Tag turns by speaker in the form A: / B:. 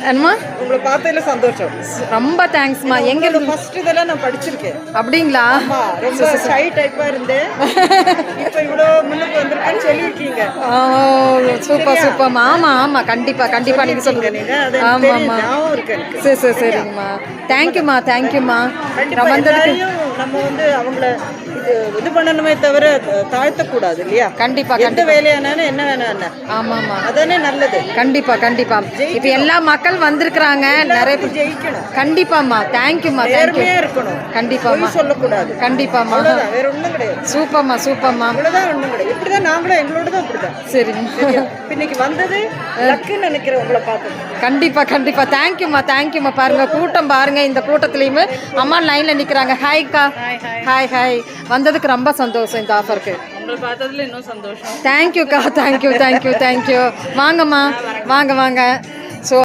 A: என்னம்மா
B: உங்களை பார்த்ததுல சந்தோஷம்.
A: ரொம்ப தேங்க்ஸ்மா. எங்க இருந்து
B: ஃபர்ஸ்ட் இதெல்லாம் நான் படிச்சிருக்கேன்.
A: அப்படிங்களா?
B: ரொம்ப ஷை டைப்பா இருந்தேன். இப்போ இவ்வளோ முன்னுக்கு வந்திருக்கேன்னு சொல்லியிருக்கீங்க.
A: சூப்பர் சூப்பர்மா. ஆமா ஆமா கண்டிப்பா கண்டிப்பா நீங்க சொல்லுங்க. ஆமா ஆமா சரி சரி சரிங்கம்மா. தேங்க்யூம்மா தேங்க்யூம்மா. வந்ததுக்கு
B: நம்ம வந்து அவங்கள இது பண்ணணுமே தவிர தாழ்த்தக்கூடாது இல்லையா?
A: கண்டிப்பா
B: எந்த வேலையானாலும் என்ன வேணா.
A: ஆமாம்மா
B: அதானே நல்லது.
A: கண்டிப்பா கண்டிப்பா. இப்போ எல்லா மக்கள் வந்திருக்கிறாங்க நிறைய பேர்.
B: ஜெயிக்கணும்.
A: கண்டிப்பாம்மா தேங்க்யூம்மா தேங்க்யூ.
B: இருக்கணும்.
A: கண்டிப்பாம்மா
B: சொல்லக்கூடாது.
A: கண்டிப்பாம்மா.
B: வேற ஒன்றும் கிடையாது.
A: சூப்பர்மா சூப்பர்மா.
B: அவ்வளோதான் ஒன்றும் கிடையாது. இப்படிதான் நாங்களும் எங்களோட தான் அப்படிதான்.
A: சரிம்மா.
B: இன்னைக்கு வந்தது லக்குன்னு நினைக்கிறேன் உங்களை பார்த்து.
A: கண்டிப்பா கண்டிப்பா தேங்க்யூம்மா தேங்க்யூம்மா. பாருங்க கூட்டம் பாருங்க. இந்த கூட்டத்துலயுமே அம்மா லைன்ல நிக்கிறாங்க. ஹாய்க்கா. Hi hi. வந்ததுக்கு ரொம்ப சந்தோஷம் இந்த ஆஃபருக்கு.
B: உங்களை பார்த்ததுல இன்னும் சந்தோஷம்.
A: தேங்க்யூக்கா தேங்க்யூ தேங்க்யூ தேங்க்யூ. வாங்கம்மா வாங்க வாங்க.